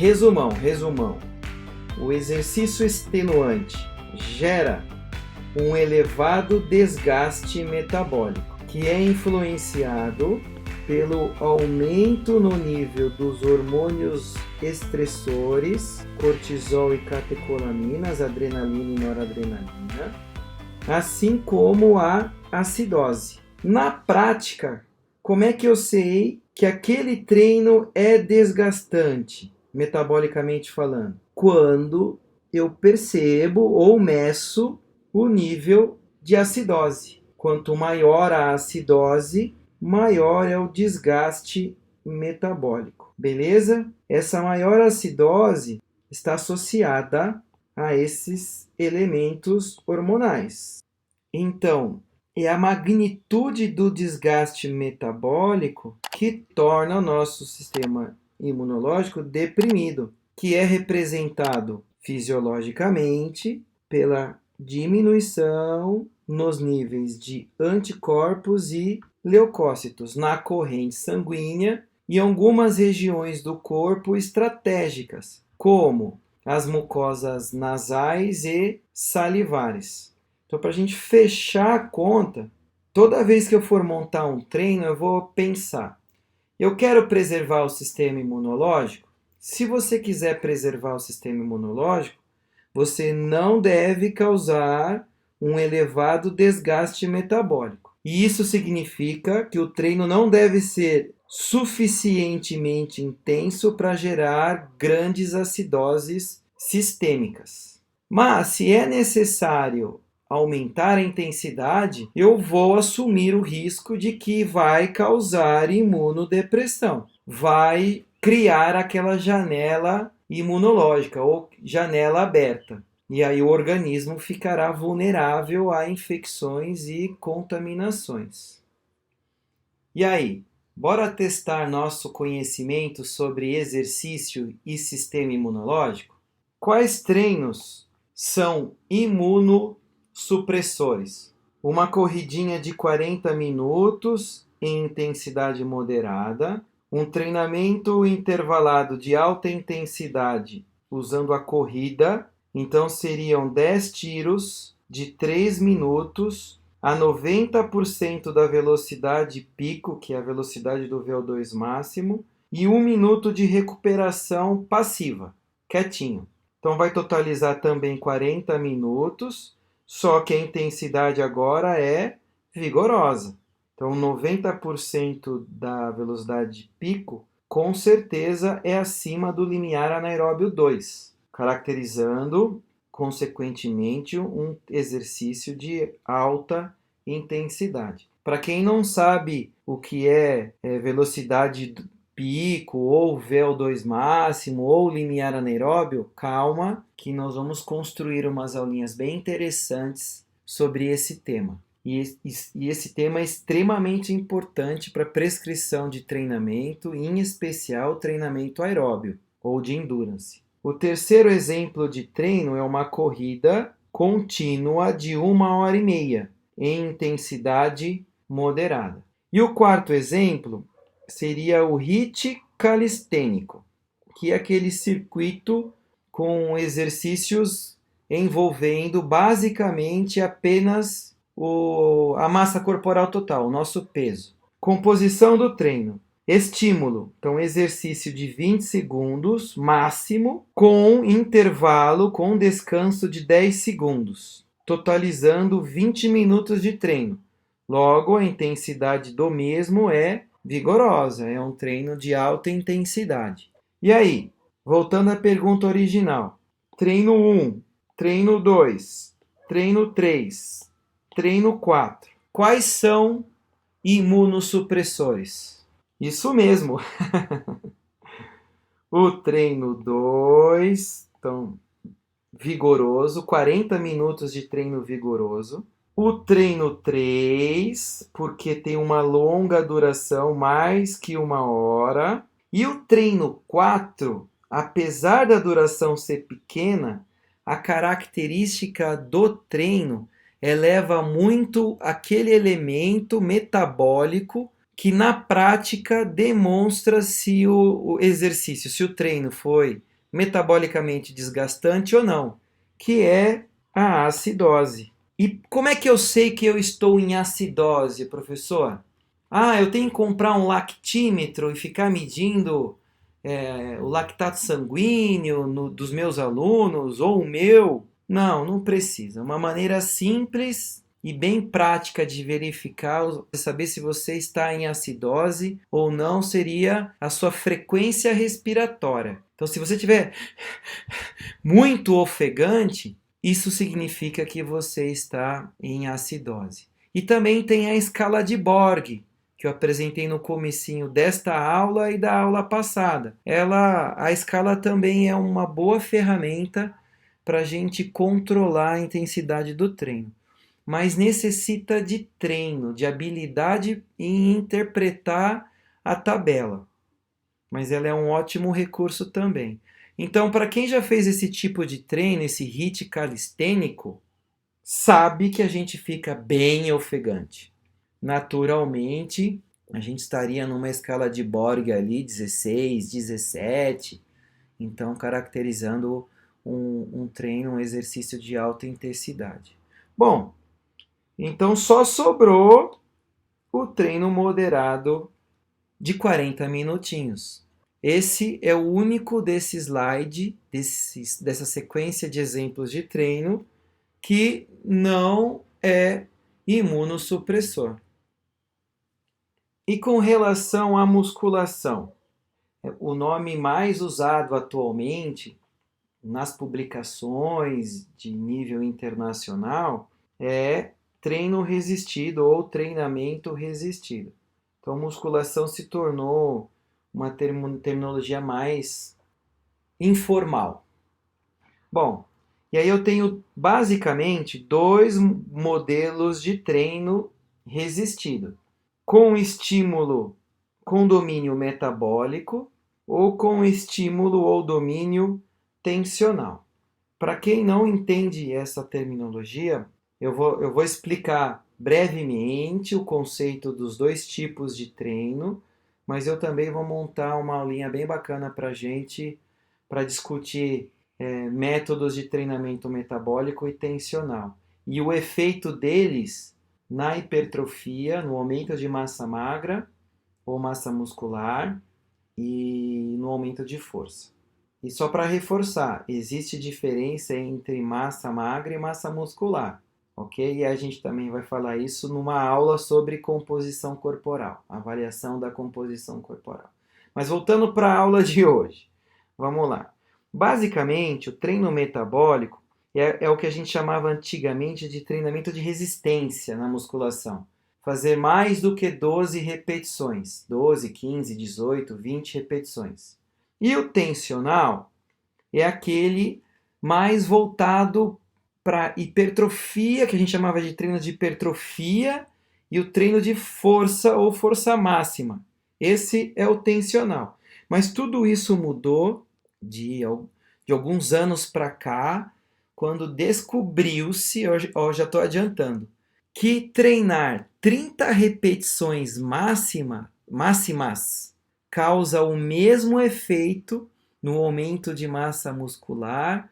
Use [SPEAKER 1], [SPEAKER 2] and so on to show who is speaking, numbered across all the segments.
[SPEAKER 1] Resumão. O exercício extenuante gera um elevado desgaste metabólico, que é influenciado pelo aumento no nível dos hormônios estressores, cortisol e catecolaminas, adrenalina e noradrenalina, assim como a acidose. Na prática, como é que eu sei que aquele treino é desgastante, metabolicamente falando? Quando eu percebo ou meço o nível de acidose. Quanto maior a acidose, maior é o desgaste metabólico. Beleza? Essa maior acidose está associada a esses elementos hormonais. Então, é a magnitude do desgaste metabólico que torna o nosso sistema imunológico deprimido, que é representado fisiologicamente pela diminuição nos níveis de anticorpos e leucócitos na corrente sanguínea e algumas regiões do corpo estratégicas, como as mucosas nasais e salivares. Então, para a gente fechar a conta, toda vez que eu for montar um treino, eu vou pensar: eu quero preservar o sistema imunológico? Se você quiser preservar o sistema imunológico, você não deve causar um elevado desgaste metabólico. E isso significa que o treino não deve ser suficientemente intenso para gerar grandes acidoses sistêmicas. Mas, se é necessário aumentar a intensidade, eu vou assumir o risco de que vai causar imunodepressão, vai criar aquela janela imunológica ou janela aberta. E aí o organismo ficará vulnerável a infecções e contaminações. E aí, bora testar nosso conhecimento sobre exercício e sistema imunológico? Quais treinos são imunossupressores? Uma corridinha de 40 minutos em intensidade moderada, um treinamento intervalado de alta intensidade usando a corrida, então seriam 10 tiros de 3 minutos a 90% da velocidade pico, que é a velocidade do VO2 máximo, e 1 minuto de recuperação passiva, quietinho. Então vai totalizar também 40 minutos, só que a intensidade agora é vigorosa. Então 90% da velocidade pico, com certeza é acima do limiar anaeróbio 2, caracterizando, consequentemente, um exercício de alta intensidade. Para quem não sabe o que é velocidade pico, ou VO2 máximo, ou limiar anaeróbio, calma, que nós vamos construir umas aulinhas bem interessantes sobre esse tema. E esse tema é extremamente importante para prescrição de treinamento, em especial treinamento aeróbio ou de endurance. O terceiro exemplo de treino é uma corrida contínua de 1h30, em intensidade moderada. E o quarto exemplo seria o HIIT calistênico, que é aquele circuito com exercícios envolvendo basicamente apenas a massa corporal total, o nosso peso. Composição do treino. Estímulo, então exercício de 20 segundos máximo, com intervalo, com descanso de 10 segundos, totalizando 20 minutos de treino. Logo, a intensidade do mesmo é vigorosa, é um treino de alta intensidade. E aí, voltando à pergunta original: treino 1, treino 2, treino 3, treino 4. Quais são imunossupressores? Isso mesmo. O treino 2, então, vigoroso, 40 minutos de treino vigoroso. O treino 3, porque tem uma longa duração, mais que 1 hora. E o treino 4, apesar da duração ser pequena, a característica do treino eleva muito aquele elemento metabólico que na prática demonstra se o exercício, se o treino foi metabolicamente desgastante ou não, que é a acidose. E como é que eu sei que eu estou em acidose, professor? Eu tenho que comprar um lactímetro e ficar medindo o lactato sanguíneo dos meus alunos ou o meu? Não, não precisa. Uma maneira simples e bem prática de verificar, saber se você está em acidose ou não, seria a sua frequência respiratória. Então, se você tiver muito ofegante, isso significa que você está em acidose. E também tem a escala de Borg, que eu apresentei no comecinho desta aula e da aula passada. A escala também é uma boa ferramenta para a gente controlar a intensidade do treino. Mas necessita de treino, de habilidade em interpretar a tabela. Mas ela é um ótimo recurso também. Então, para quem já fez esse tipo de treino, esse HIIT calistênico, sabe que a gente fica bem ofegante. Naturalmente, a gente estaria numa escala de Borg ali, 16, 17, então caracterizando um treino, um exercício de alta intensidade. Bom, então só sobrou o treino moderado de 40 minutinhos. Esse é o único desse slide, dessa sequência de exemplos de treino, que não é imunossupressor. E com relação à musculação, o nome mais usado atualmente nas publicações de nível internacional é treino resistido ou treinamento resistido. Então, musculação se tornou uma terminologia mais informal. Bom, e aí eu tenho basicamente dois modelos de treino resistido, com estímulo com domínio metabólico ou com estímulo ou domínio tensional. Para quem não entende essa terminologia, eu vou explicar brevemente o conceito dos dois tipos de treino, mas eu também vou montar uma aulinha bem bacana para a gente, para discutir métodos de treinamento metabólico e tensional. E o efeito deles na hipertrofia, no aumento de massa magra ou massa muscular e no aumento de força. E só para reforçar, existe diferença entre massa magra e massa muscular, ok? E a gente também vai falar isso numa aula sobre composição corporal, avaliação da composição corporal. Mas voltando para a aula de hoje, vamos lá. Basicamente, o treino metabólico é o que a gente chamava antigamente de treinamento de resistência na musculação. Fazer mais do que 12 repetições, 12, 15, 18, 20 repetições. E o tensional é aquele mais voltado para hipertrofia, que a gente chamava de treino de hipertrofia, e o treino de força ou força máxima. Esse é o tensional. Mas tudo isso mudou de alguns anos para cá, quando descobriu-se, eu já estou adiantando, que treinar 30 repetições máximas causa o mesmo efeito no aumento de massa muscular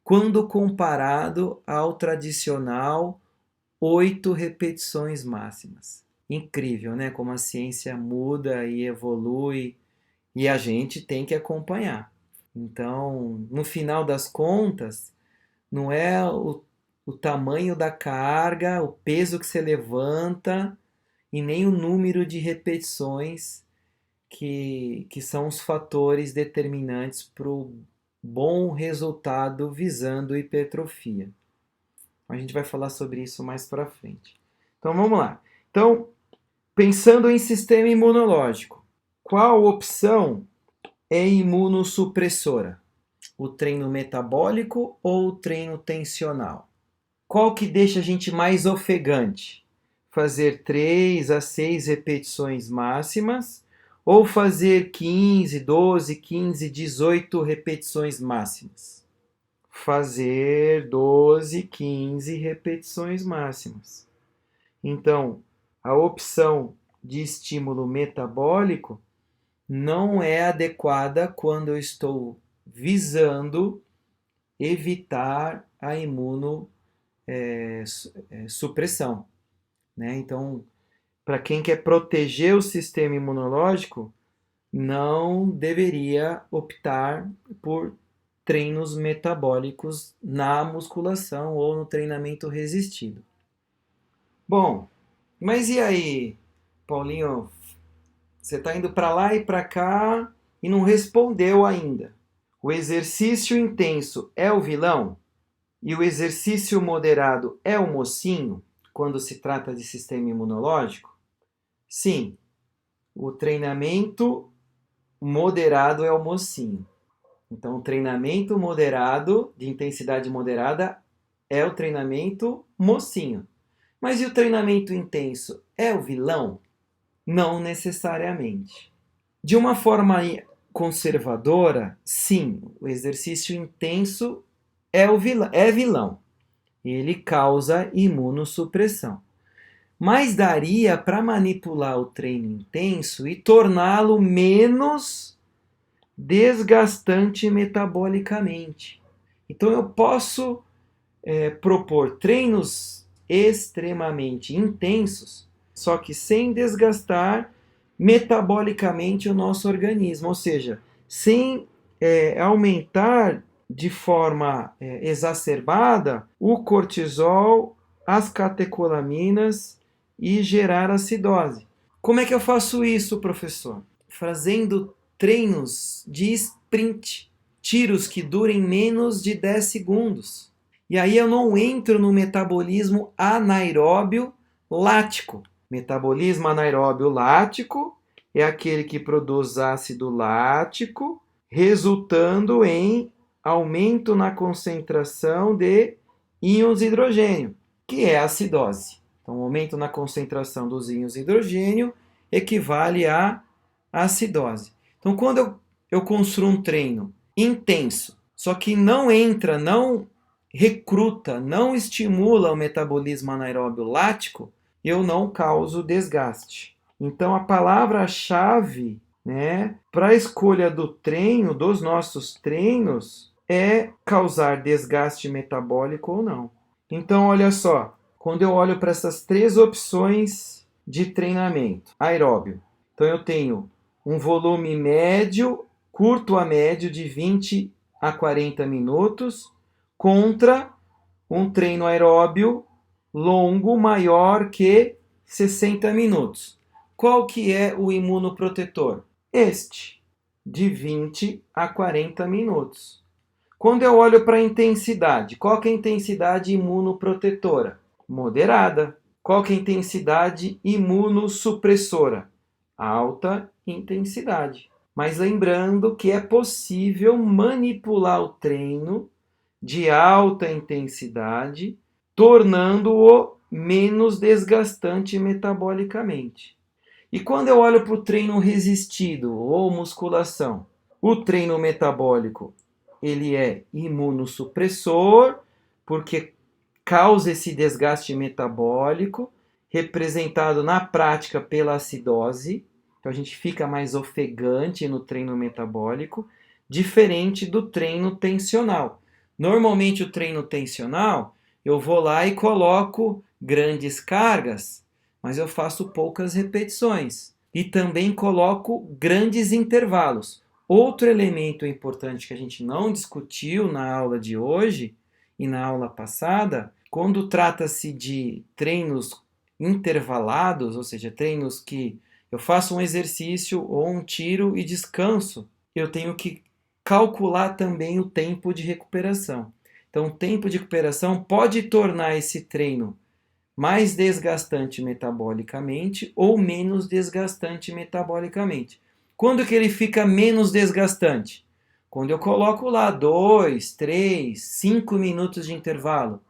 [SPEAKER 1] quando comparado ao tradicional 8 repetições máximas. Incrível, né? Como a ciência muda e evolui e a gente tem que acompanhar. Então, no final das contas, não é o tamanho da carga, o peso que você levanta e nem o número de repetições que são os fatores determinantes para o bom resultado visando hipertrofia. A gente vai falar sobre isso mais para frente. Então vamos lá. Então, pensando em sistema imunológico, qual opção é imunossupressora? O treino metabólico ou o treino tensional? Qual que deixa a gente mais ofegante? Fazer 3 a 6 repetições máximas ou fazer 15, 12, 15, 18 repetições máximas? Fazer 12, 15 repetições máximas. Então, a opção de estímulo metabólico não é adequada quando eu estou visando evitar a imunossupressão, né? Então, para quem quer proteger o sistema imunológico, não deveria optar por treinos metabólicos na musculação ou no treinamento resistido. Bom, mas e aí, Paulinho? Você está indo para lá e para cá e não respondeu ainda. O exercício intenso é o vilão? E o exercício moderado é o mocinho, quando se trata de sistema imunológico? Sim, o treinamento moderado é o mocinho. Então, o treinamento moderado, de intensidade moderada, é o treinamento mocinho. Mas e o treinamento intenso é o vilão? Não necessariamente. De uma forma conservadora, sim, o exercício intenso é vilão. Ele causa imunossupressão. Mas daria para manipular o treino intenso e torná-lo menos desgastante metabolicamente. Então eu posso propor treinos extremamente intensos, só que sem desgastar metabolicamente o nosso organismo, ou seja, sem aumentar de forma exacerbada o cortisol, as catecolaminas e gerar acidose. Como é que eu faço isso, professor? Fazendo treinos de sprint, tiros que durem menos de 10 segundos. E aí eu não entro no metabolismo anaeróbio lático. Metabolismo anaeróbio lático é aquele que produz ácido lático, resultando em aumento na concentração de íons hidrogênio, que é a acidose. Então, o aumento na concentração dos íons hidrogênio equivale à acidose. Então, quando eu construo um treino intenso, só que não recruta, não estimula o metabolismo anaeróbio lático, eu não causo desgaste. Então, a palavra-chave, né, para a escolha do treino, dos nossos treinos, é causar desgaste metabólico ou não. Então, olha só, quando eu olho para essas 3 opções de treinamento aeróbio, então eu tenho um volume médio, curto a médio, de 20 a 40 minutos, contra um treino aeróbio longo, maior que 60 minutos. Qual que é o imunoprotetor? Este, de 20 a 40 minutos. Quando eu olho para a intensidade, qual que é a intensidade imunoprotetora? Moderada. Qual que é a intensidade imunossupressora? Alta intensidade. Mas lembrando que é possível manipular o treino de alta intensidade, tornando-o menos desgastante metabolicamente. E quando eu olho para o treino resistido ou musculação, o treino metabólico ele é imunossupressor, porque causa esse desgaste metabólico, representado na prática pela acidose. Então a gente fica mais ofegante no treino metabólico, diferente do treino tensional. Normalmente o treino tensional, eu vou lá e coloco grandes cargas, mas eu faço poucas repetições. E também coloco grandes intervalos. Outro elemento importante que a gente não discutiu na aula de hoje e na aula passada, quando trata-se de treinos intervalados, ou seja, treinos que eu faço um exercício ou um tiro e descanso, eu tenho que calcular também o tempo de recuperação. Então, o tempo de recuperação pode tornar esse treino mais desgastante metabolicamente ou menos desgastante metabolicamente. Quando que ele fica menos desgastante? Quando eu coloco lá 2, 3, 5 minutos de intervalo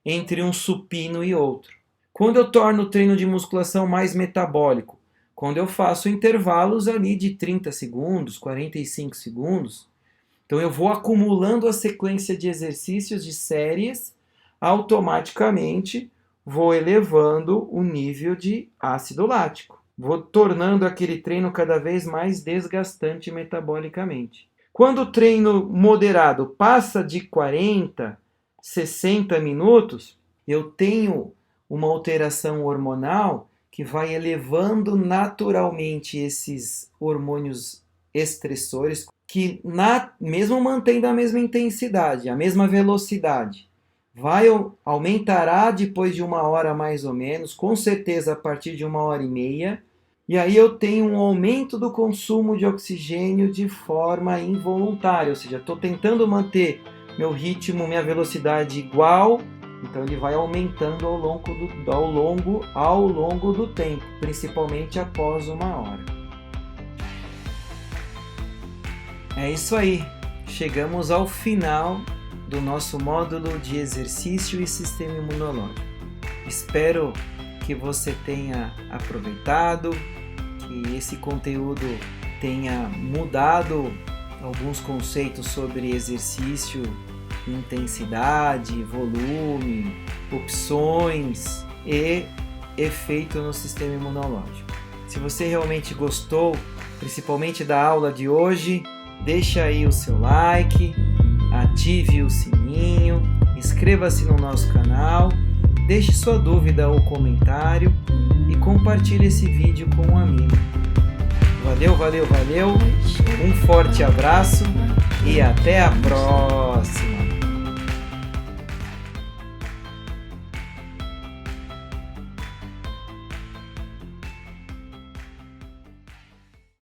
[SPEAKER 1] entre um supino e outro. Quando eu torno o treino de musculação mais metabólico? Quando eu faço intervalos ali de 30 segundos, 45 segundos. Então eu vou acumulando a sequência de exercícios de séries, automaticamente vou elevando o nível de ácido lático. Vou tornando aquele treino cada vez mais desgastante metabolicamente. Quando o treino moderado passa de 40, 60 minutos, eu tenho uma alteração hormonal que vai elevando naturalmente esses hormônios estressores, que mesmo mantendo a mesma intensidade, a mesma velocidade, aumentará depois de 1 hora mais ou menos, com certeza a partir de 1 hora e meia, e aí eu tenho um aumento do consumo de oxigênio de forma involuntária, ou seja, estou tentando manter meu ritmo, minha velocidade igual, então ele vai aumentando ao longo do tempo, principalmente após 1 hora. É isso aí, chegamos ao final do nosso módulo de exercício e sistema imunológico. Espero que você tenha aproveitado, que esse conteúdo tenha mudado alguns conceitos sobre exercício, intensidade, volume, opções e efeito no sistema imunológico. Se você realmente gostou, principalmente da aula de hoje, deixa aí o seu like, ative o sininho, inscreva-se no nosso canal, deixe sua dúvida ou comentário e compartilhe esse vídeo com um amigo. Valeu, valeu, valeu, um forte abraço e até a próxima!